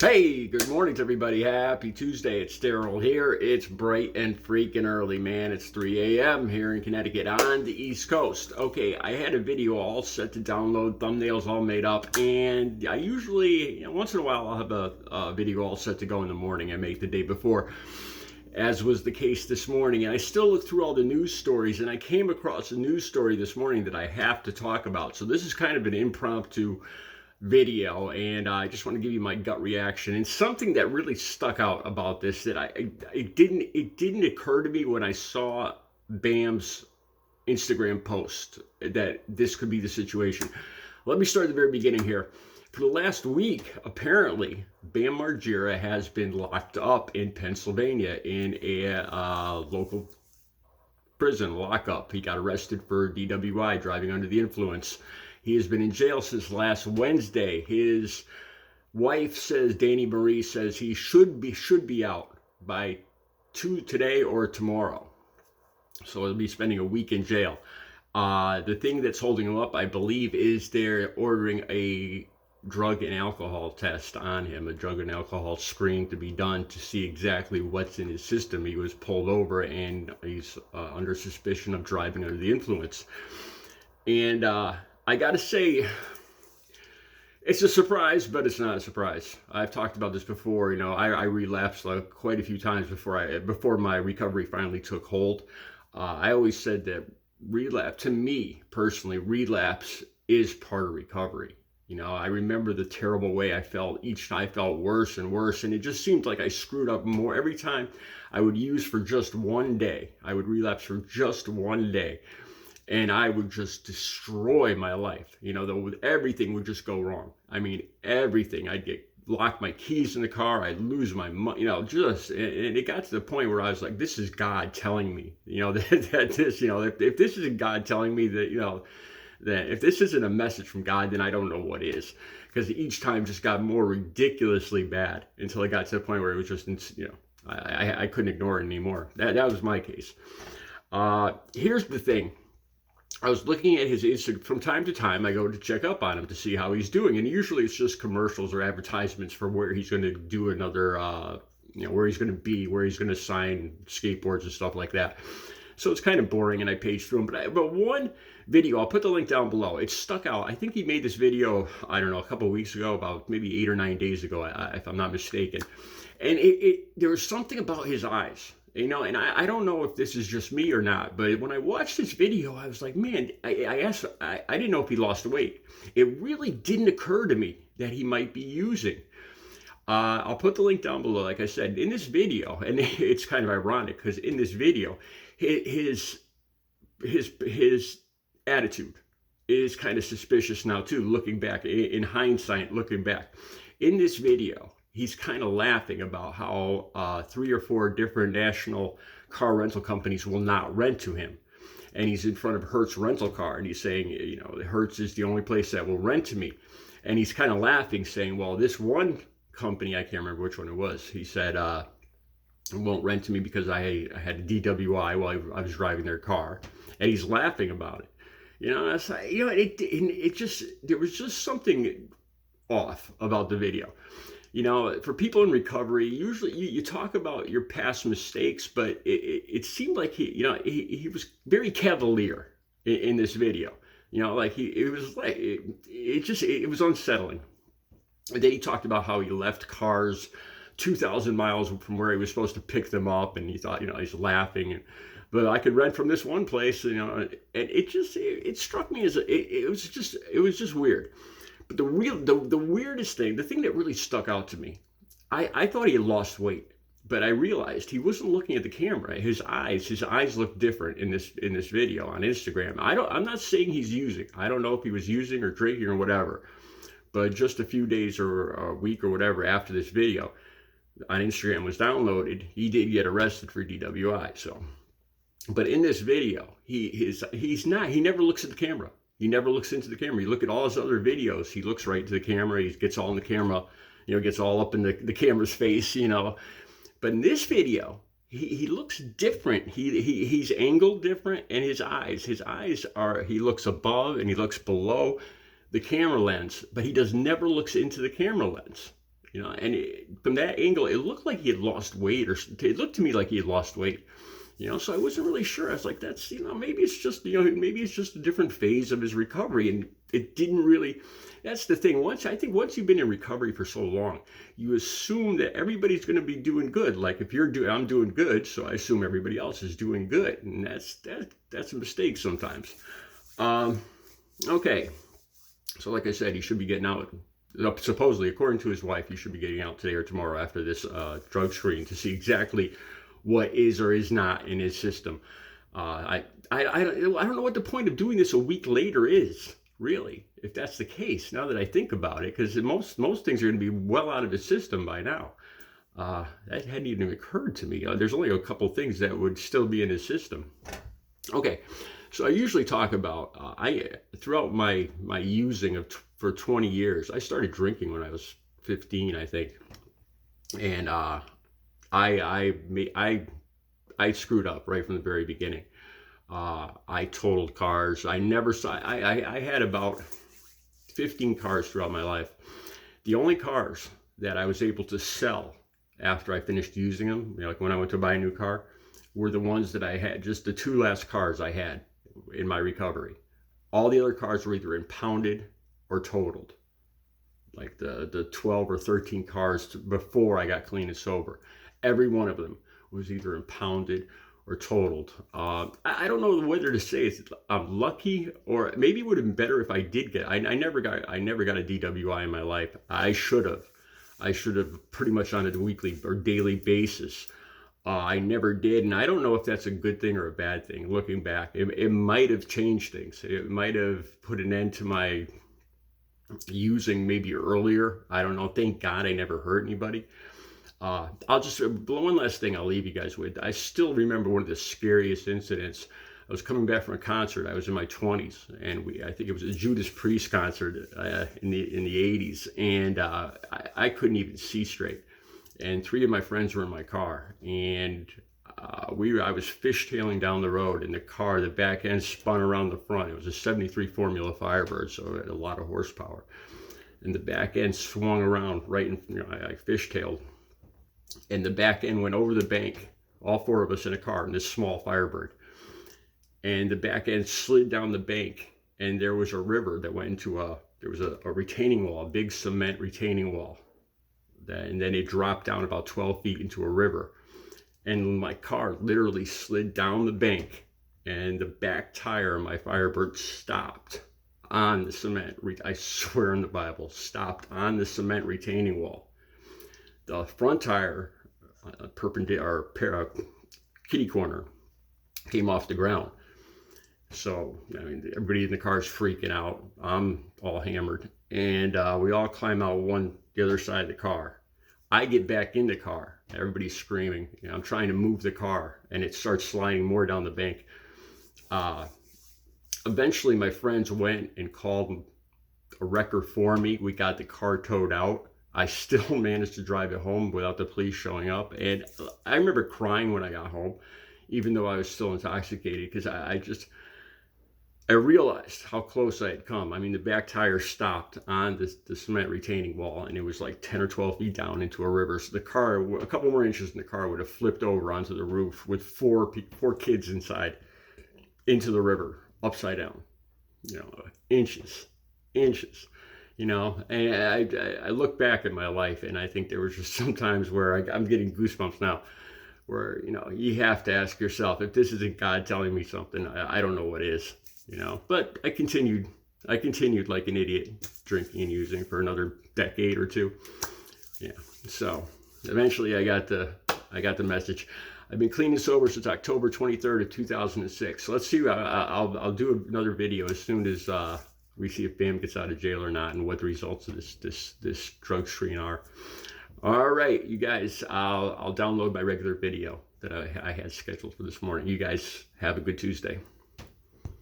Hey, good morning to everybody. Happy Tuesday. It's Daryl here. It's bright and freaking early, man. It's 3 a.m. here in Connecticut on the East Coast. Okay, I had a video all set to download, thumbnails all made up, and I usually, once in a while, I'll have a video all set to go in the morning I make the day before, as was the case this morning. And I still look through all the news stories, and I came across a news story this morning that I have to talk about. So this is kind of an impromptu video, and I just want to give you my gut reaction. And something that really stuck out about this that it didn't occur to me when I saw Bam's Instagram post that this could be the situation. Let me start at the very beginning here. For the last week, apparently, Bam Margera has been locked up in Pennsylvania in a local prison lockup. He got arrested for DWI, driving under the influence. He has been in jail since last Wednesday. His wife says, Danny Marie says, he should be out by today or tomorrow. So he'll be spending a week in jail. The thing that's holding him up, I believe, is they're ordering a drug and alcohol test on him, a drug and alcohol screen to be done to see exactly what's in his system. He was pulled over and he's under suspicion of driving under the influence. And I gotta say, it's a surprise, but it's not a surprise. I've talked about this before. I relapsed quite a few times before my recovery finally took hold. I always said that relapse, to me personally, relapse is part of recovery. I remember the terrible way I felt each time. I felt worse and worse, and it just seemed like I screwed up more every time I would use for just one day. I would relapse for just one day, and I would just destroy my life. Everything would just go wrong. I mean, everything. I'd lock my keys in the car. I'd lose my money. And it got to the point where I was like, this is God telling me, that this, if this isn't God telling me that, that if this isn't a message from God, then I don't know what is. Because each time just got more ridiculously bad until it got to the point where it was just, I couldn't ignore it anymore. That was my case. Here's the thing. I was looking at his Instagram from time to time. I go to check up on him to see how he's doing, and usually it's just commercials or advertisements for where he's going to do another, where he's going to be, where he's going to sign skateboards and stuff like that. So it's kind of boring, and I page through them. But one video, I'll put the link down below. It stuck out. I think he made this video, I don't know, a couple of weeks ago, about maybe 8 or 9 days ago, if I'm not mistaken. And there was something about his eyes. And I don't know if this is just me or not, but when I watched this video, I was like, man, I didn't know if he lost weight. It really didn't occur to me that he might be using. I'll put the link down below, like I said, in this video, and it's kind of ironic because in this video, his attitude is kind of suspicious now too, looking back, in hindsight, looking back. In this video, he's kind of laughing about how 3 or 4 different national car rental companies will not rent to him. And he's in front of Hertz rental car, and he's saying, Hertz is the only place that will rent to me. And he's kind of laughing, saying, well, this one company, I can't remember which one it was, he said, it won't rent to me because I had a DWI while I was driving their car. And he's laughing about it. It's like, it just, there was just something off about the video. For people in recovery, usually you talk about your past mistakes, but it seemed like he was very cavalier in this video. It was unsettling. And then he talked about how he left cars 2,000 miles from where he was supposed to pick them up, and he thought, he's laughing, but I could rent from this one place, and it struck me as it was just weird. But the weirdest thing, the thing that really stuck out to me, I thought he had lost weight, but I realized he wasn't looking at the camera. His eyes looked different in this video on Instagram. I'm not saying he's using. I don't know if he was using or drinking or whatever, but just a few days or a week or whatever after this video on Instagram was downloaded, he did get arrested for DWI. So, but in this video, he never looks at the camera. He never looks into the camera. You look at all his other videos, he looks right to the camera. He gets all in the camera, gets all up in the camera's face, But in this video, he looks different. He's angled different, and his eyes are, he looks above and he looks below the camera lens, but he never looks into the camera lens. And from that angle, it looked like he had lost weight, or it looked to me like he had lost weight. So I wasn't really sure. I was like, that's, maybe it's just, maybe it's just a different phase of his recovery. And it didn't really, that's the thing. Once you've been in recovery for so long, you assume that everybody's going to be doing good. Like if I'm doing good, so I assume everybody else is doing good. And that's a mistake sometimes. Okay. So like I said, he should be getting out. Supposedly, according to his wife, he should be getting out today or tomorrow after this drug screen to see exactly what is or is not in his system. I don't know what the point of doing this a week later is, really, if that's the case, now that I think about it, because most things are going to be well out of his system by now. That hadn't even occurred to me. There's only a couple things that would still be in his system. Okay, so I usually talk about, throughout my using for 20 years, I started drinking when I was 15, I think. And I screwed up right from the very beginning. I totaled cars. I had about 15 cars throughout my life. The only cars that I was able to sell after I finished using them, like when I went to buy a new car, were the ones that I had, just the two last cars I had in my recovery. All the other cars were either impounded or totaled. Like the 12 or 13 cars before I got clean and sober. Every one of them was either impounded or totaled. I don't know whether to say I'm lucky, or maybe it would have been better if I did get. I never got a DWI in my life. I should have pretty much on a weekly or daily basis. I never did, and I don't know if that's a good thing or a bad thing. Looking back, it might have changed things. It might have put an end to my using maybe earlier. I don't know. Thank God I never hurt anybody. One last thing I'll leave you guys with. I still remember one of the scariest incidents. I was coming back from a concert. I was in my 20s, and I think it was a Judas Priest concert in the 80s, and I couldn't even see straight. And three of my friends were in my car, and I was fishtailing down the road in the car. The back end spun around the front. It was a 73 Formula Firebird, so it had a lot of horsepower. And the back end swung around right in, I fishtailed. And the back end went over the bank, all four of us in a car in this small Firebird. And the back end slid down the bank, and there was a river that went into there was a retaining wall, a big cement retaining wall. And then it dropped down about 12 feet into a river. And my car literally slid down the bank, and the back tire of my Firebird stopped on the cement. I swear on the Bible, stopped on the cement retaining wall. The front tire, perpendicular, kitty corner, came off the ground. So, everybody in the car is freaking out. I'm all hammered. And we all climb out the other side of the car. I get back in the car. Everybody's screaming. I'm trying to move the car, and it starts sliding more down the bank. Eventually, my friends went and called a wrecker for me. We got the car towed out. I still managed to drive it home without the police showing up. And I remember crying when I got home, even though I was still intoxicated, because I realized how close I had come. The back tire stopped on the cement retaining wall, and it was like 10 or 12 feet down into a river. So the car, a couple more inches in the car, would have flipped over onto the roof with four kids inside into the river, upside down, inches. And I look back at my life, and I think there was just some times where I'm getting goosebumps now, where, you have to ask yourself, if this isn't God telling me something, I don't know what is, But I continued like an idiot, drinking and using for another decade or two. Yeah. So eventually I got the message. I've been clean and sober since October 23rd of 2006. So let's see. I'll do another video as soon as we see if Bam gets out of jail or not, and what the results of this drug screen are. All right, you guys, I'll download my regular video that I had scheduled for this morning. You guys have a good Tuesday.